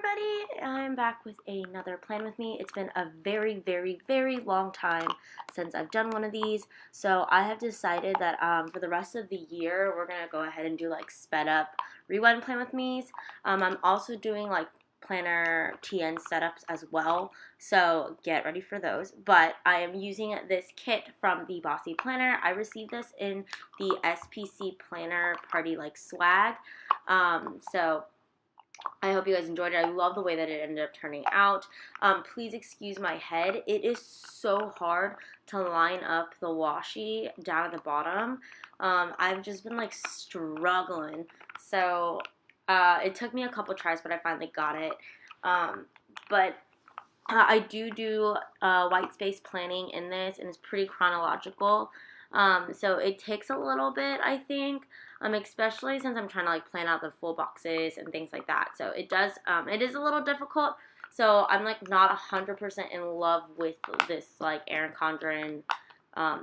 everybody, I'm back with another plan with me. It's been a very long time since I've done one of these, so I have decided that for the rest of the year we're gonna go ahead and do like sped up rewind plan with me's. I'm also doing like planner TN setups as well, so get ready for those. But I am using this kit from the Bossy Planner. I received this in the SPC Planner Party like swag, so I hope you guys enjoyed it. I love the way that it ended up turning out. Please excuse my head. It is so hard to line up the washi down at the bottom. I've just been like struggling. So it took me a couple tries, but I finally got it. But I do white space planning in this, and it's pretty chronological. So it takes a little bit, I think, especially since I'm trying to like plan out the full boxes and things like that. So it does, it is a little difficult. So I'm like not 100% in love with this like Erin Condren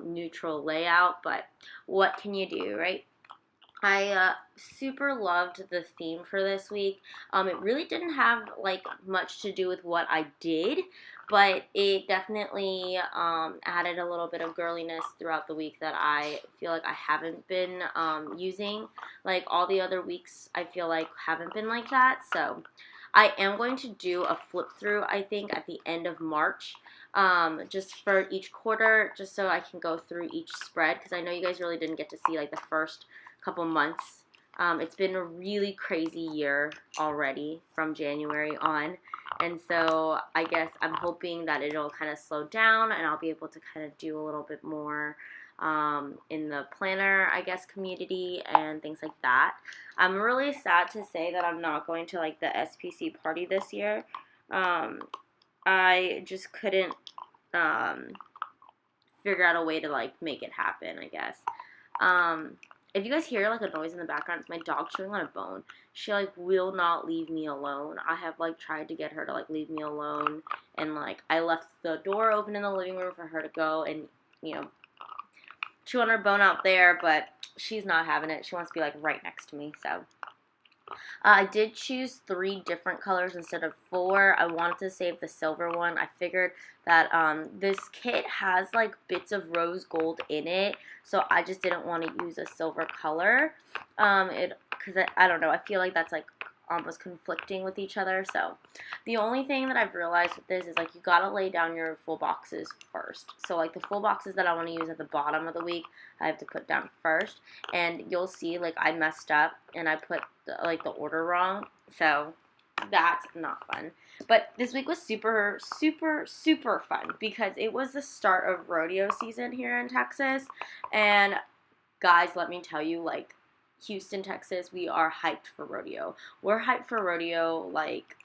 neutral layout, but what can you do, right? I super loved the theme for this week. It really didn't have like much to do with what I did, but it definitely added a little bit of girliness throughout the week that I feel like I haven't been using. Like all the other weeks I feel like haven't been like that. So I am going to do a flip through, I think, at the end of March. Just for each quarter, just so I can go through each spread, because I know you guys really didn't get to see like the first couple months. It's been a really crazy year already from January on, and so I guess I'm hoping that it'll kind of slow down and I'll be able to kind of do a little bit more in the planner, I guess, community and things like that. I'm really sad to say that I'm not going to like the SPC party this year. I just couldn't figure out a way to like make it happen, I guess. If you guys hear like a noise in the background, it's my dog chewing on a bone. She like will not leave me alone. I have like tried to get her to like leave me alone, and like I left the door open in the living room for her to go and, you know, chew on her bone out there, but she's not having it. She wants to be like right next to me. So I did choose 3 different colors instead of 4. I wanted to save the silver one. I figured that this kit has like bits of rose gold in it, so I just didn't want to use a silver color. Because I don't know, I feel like that's like almost conflicting with each other. So the only thing that I've realized with this is like you gotta lay down your full boxes first. So like the full boxes that I want to use at the bottom of the week, I have to put down first, and you'll see like I messed up and I put the order wrong, so that's not fun. But this week was super fun because it was the start of rodeo season here in Texas, and guys, let me tell you, like, Houston, Texas, we are hyped for rodeo. We're hyped for rodeo like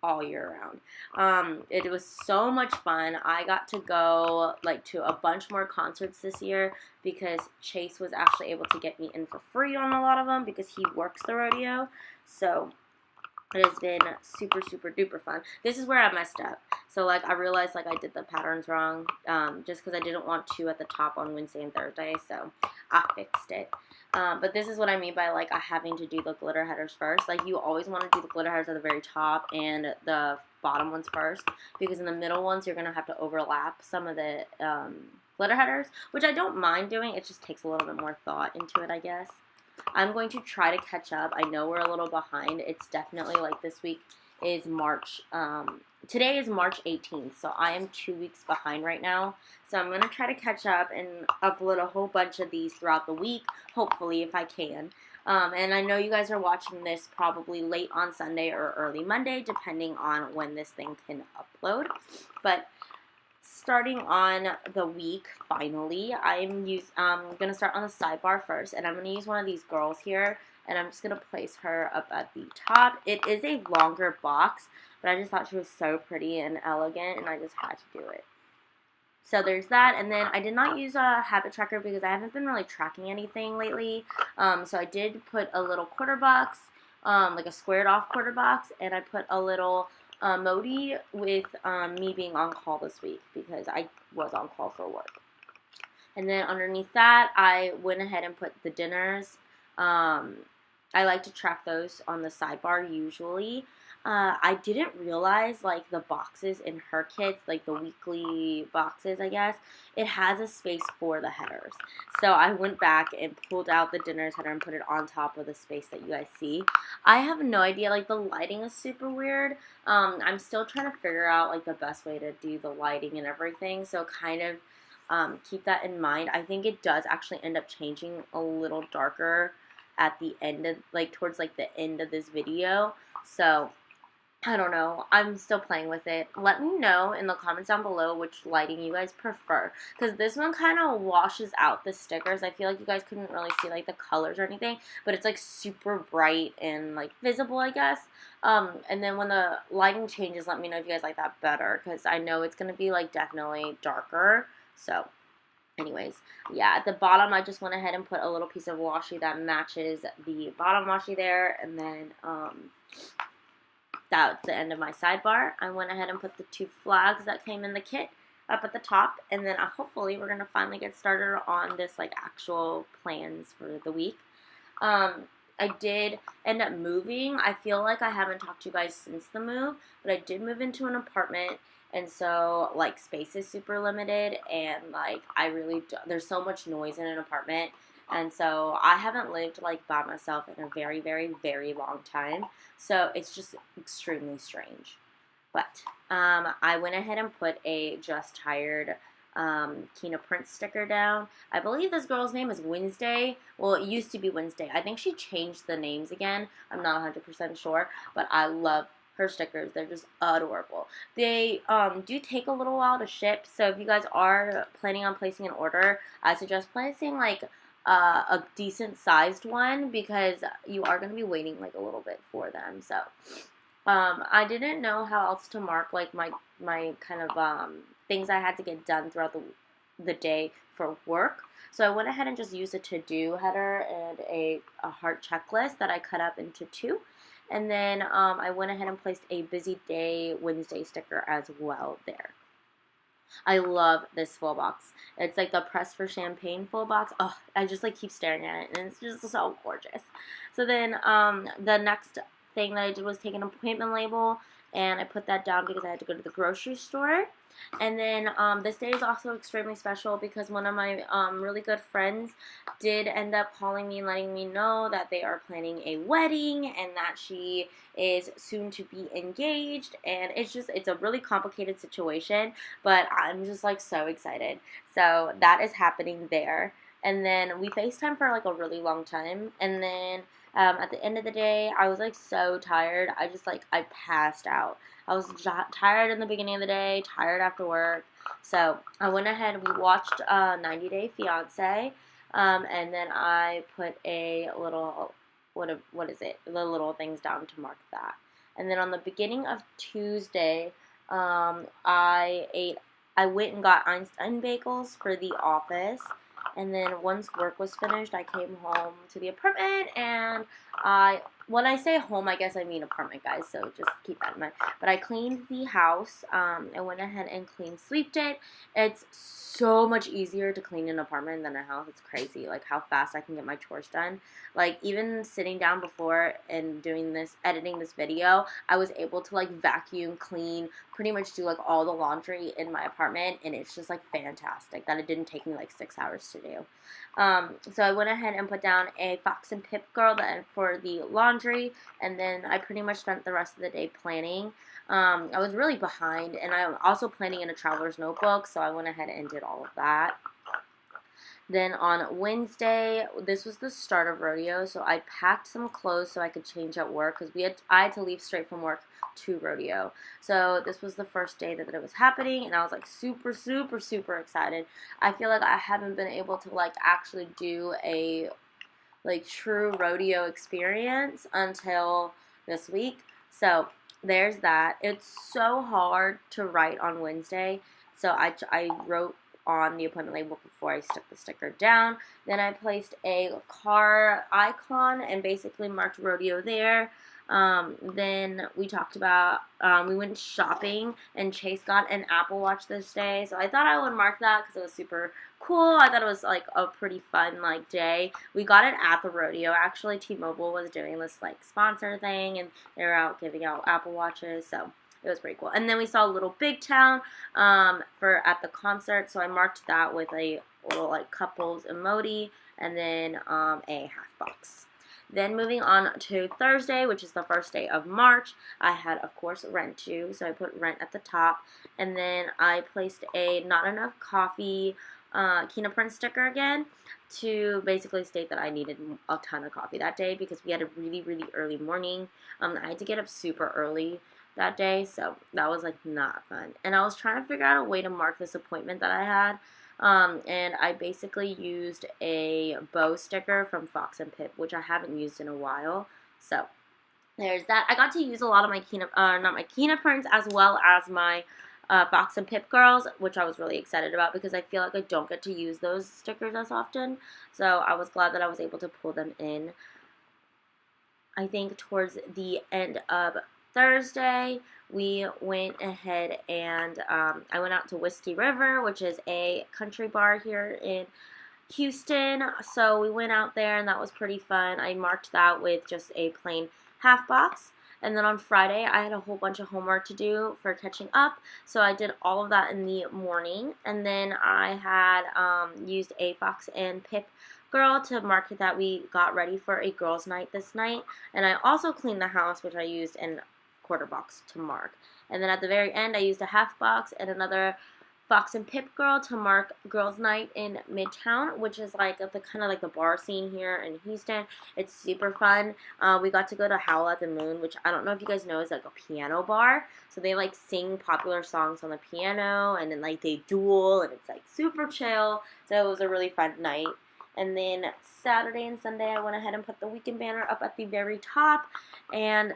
all year round. It was so much fun. I got to go like to a bunch more concerts this year because Chase was actually able to get me in for free on a lot of them because he works the rodeo. So it has been super duper fun. This is where I messed up. So like I realized like I did the patterns wrong, just because I didn't want 2 at the top on Wednesday and Thursday, so I fixed it. But this is what I mean by like having to do the glitter headers first. Like you always want to do the glitter headers at the very top and the bottom ones first, because in the middle ones you're going to have to overlap some of the glitter headers, which I don't mind doing. It just takes a little bit more thought into it, I guess. I'm going to try to catch up. I know we're a little behind. It's definitely like this week is March, today is March 18th, so I am 2 weeks behind right now. So I'm going to try to catch up and upload a whole bunch of these throughout the week, hopefully, if I can. And I know you guys are watching this probably late on Sunday or early Monday, depending on when this thing can upload. But starting on the week, finally, I'm going to start on the sidebar first, and I'm going to use one of these girls here, and I'm just going to place her up at the top. It is a longer box, but I just thought she was so pretty and elegant, and I just had to do it. So there's that, and then I did not use a habit tracker because I haven't been really tracking anything lately. So I did put a little quarter box, like a squared off quarter box, and I put a little Modi with me being on call this week because I was on call for work. And then underneath that, I went ahead and put the dinners I like to track those on the sidebar usually. I didn't realize, like, the boxes in her kits, like the weekly boxes, I guess, it has a space for the headers. So I went back and pulled out the dinner's header and put it on top of the space that you guys see. I have no idea, like, the lighting is super weird. I'm still trying to figure out, like, the best way to do the lighting and everything, so kind of keep that in mind. I think it does actually end up changing a little darker at the end of, like, towards, like, the end of this video. So I don't know. I'm still playing with it. Let me know in the comments down below which lighting you guys prefer, because this one kind of washes out the stickers. I feel like you guys couldn't really see, like, the colors or anything, but it's, like, super bright and, like, visible, I guess. And then when the lighting changes, let me know if you guys like that better, because I know it's going to be, like, definitely darker. So anyways, yeah, at the bottom, I just went ahead and put a little piece of washi that matches the bottom washi there, and then that's the end of my sidebar. I went ahead and put the 2 flags that came in the kit up at the top, and then hopefully we're going to finally get started on this, like, actual plans for the week. I did end up moving. I feel like I haven't talked to you guys since the move, but I did move into an apartment, and so, like, space is super limited, and, like, there's so much noise in an apartment, and so I haven't lived, like, by myself in a very, very, very long time, so it's just extremely strange. But I went ahead and put a Just Tired KeenaPrints sticker down. I believe this girl's name is Wednesday. Well, it used to be Wednesday. I think she changed the names again. I'm not 100% sure, but I love her stickers. They're just adorable. They do take a little while to ship, so if you guys are planning on placing an order, I suggest placing, like, a decent sized one, because you are going to be waiting, like, a little bit for them. So I didn't know how else to mark, like, my kind of things I had to get done throughout the day for work. So I went ahead and just used a to-do header and a heart checklist that I cut up into 2. And then I went ahead and placed a busy day Wednesday sticker as well there. I love this full box. It's like the Press for Champagne full box. Oh, I just, like, keep staring at it, and it's just so gorgeous. So then the next thing that I did was take an appointment label, and I put that down because I had to go to the grocery store. And then this day is also extremely special because one of my really good friends did end up calling me and letting me know that they are planning a wedding and that she is soon to be engaged. And it's a really complicated situation, but I'm just, like, so excited. So that is happening there. And then we FaceTime for, like, a really long time. And then at the end of the day, I was, like, so tired. I passed out. I was tired in the beginning of the day, tired after work. So I went ahead, we watched 90 Day Fiancé, and then I put a little, what is it, the little things down to mark that. And then on the beginning of Tuesday, I went and got Einstein bagels for the office. And then once work was finished, I came home to the apartment, and when I say home, I guess I mean apartment, guys, so just keep that in mind. But I cleaned the house. I went ahead and sweeped it. It's so much easier to clean an apartment than a house. It's crazy, like, how fast I can get my chores done. Like, even sitting down before and editing this video, I was able to, like, vacuum, clean, pretty much do, like, all the laundry in my apartment, and it's just, like, fantastic that it didn't take me, like, 6 hours to do. So I went ahead and put down a FoxandPip girl for the laundry, and then I pretty much spent the rest of the day planning. I was really behind, and I'm also planning in a traveler's notebook, so I went ahead and did all of that. Then on Wednesday, this was the start of rodeo, so I packed some clothes so I could change at work, because I had to leave straight from work to rodeo. So this was the first day that it was happening, and I was, like, super, super, super excited. I feel like I haven't been able to, like, actually do a, like, true rodeo experience until this week. So there's that. It's so hard to write on Wednesday, so I wrote on the appointment label before I stuck the sticker down. Then I placed a car icon and basically marked rodeo there. Then we talked about, we went shopping, and Chase got an Apple Watch this day, so I thought I would mark that because it was super cool. I thought it was like a pretty fun like day. We got it at the rodeo. Actually, T-Mobile was doing this like sponsor thing, and they were out giving out Apple Watches, so it was pretty cool. And then we saw Little Big Town for at the concert, so I marked that with a little like couples emoji, and then a half box. Then moving on to Thursday, which is the first day of March, I had, of course, rent due, so I put rent at the top, and then I placed a not enough coffee KeenaPrints sticker again to basically state that I needed a ton of coffee that day because we had a really, really early morning. I had to get up super early that day, so that was like not fun. And I was trying to figure out a way to mark this appointment that I had. And I basically used a bow sticker from FoxandPip, which I haven't used in a while. So there's that. I got to use a lot of my KeenaPrints as well as my FoxandPip girls, which I was really excited about because I feel like I don't get to use those stickers as often. So I was glad that I was able to pull them in. I think towards the end of Thursday, we went ahead and I went out to Whiskey River, which is a country bar here in Houston. So we went out there and that was pretty fun. I marked that with just a plain half box. And then on Friday, I had a whole bunch of homework to do for catching up. So I did all of that in the morning. And then I had used a FoxandPip girl to mark that we got ready for a girls' night this night. And I also cleaned the house, which I used in quarter box to mark. And then at the very end, I used a half box and another FoxandPip girl to mark girls' night in Midtown, which is like the kind of like the bar scene here in Houston. It's super fun. We got to go to Howl at the Moon, which I don't know if you guys know is like a piano bar. So they like sing popular songs on the piano, and then like they duel, and it's like super chill. So it was a really fun night. And then Saturday and Sunday, I went ahead and put the weekend banner up at the very top, and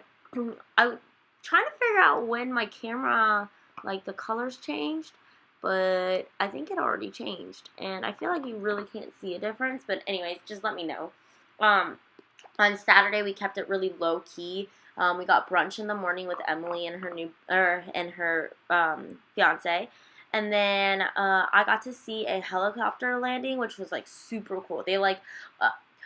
I trying to figure out when my camera, like the colors changed, but I think it already changed, and I feel like you really can't see a difference, but anyways, just let me know. On Saturday, we kept it really low key. We got brunch in the morning with Emily and her fiance, and then I got to see a helicopter landing, which was like super cool. They like,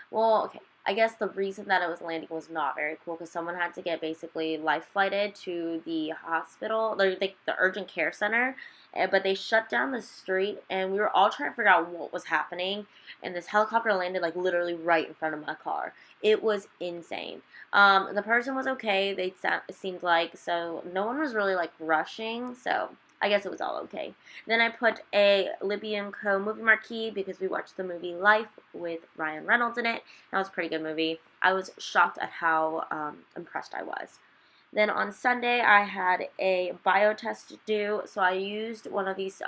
well, okay. I guess the reason that it was landing was not very cool because someone had to get basically life flighted to the hospital, the urgent care center, but they shut down the street, and we were all trying to figure out what was happening, and this helicopter landed like literally right in front of my car. It was insane. The person was okay, it seemed like, so no one was really like rushing, so I guess it was all okay. Then I put a Libby & Co. movie marquee because we watched the movie Life with Ryan Reynolds in it. That was a pretty good movie. I was shocked at how impressed I was. Then on Sunday, I had a bio test to do, so I used one of these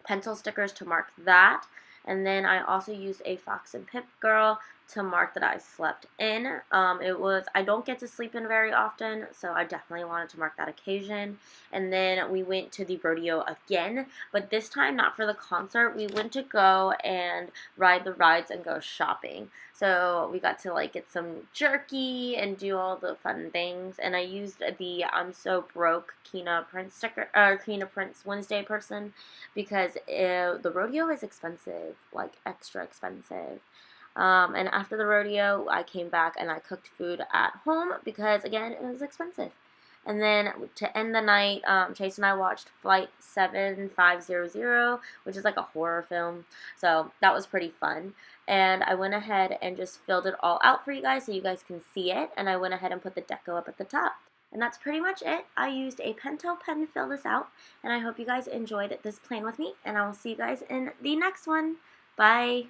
pencil stickers to mark that. And then I also used a FoxandPip girl to mark that I slept in. I don't get to sleep in very often, so I definitely wanted to mark that occasion. And then we went to the rodeo again, but this time not for the concert. We went to go and ride the rides and go shopping. So we got to like get some jerky and do all the fun things. And I used the I'm So Broke KeenaPrints sticker, KeenaPrints Wednesday person, because the rodeo is expensive, like extra expensive. And after the rodeo, I came back and I cooked food at home because, again, it was expensive. And then to end the night, Chase and I watched Flight 7500, which is like a horror film. So that was pretty fun. And I went ahead and just filled it all out for you guys so you guys can see it. And I went ahead and put the deco up at the top. And that's pretty much it. I used a Pentel pen to fill this out. And I hope you guys enjoyed this plan with me. And I will see you guys in the next one. Bye.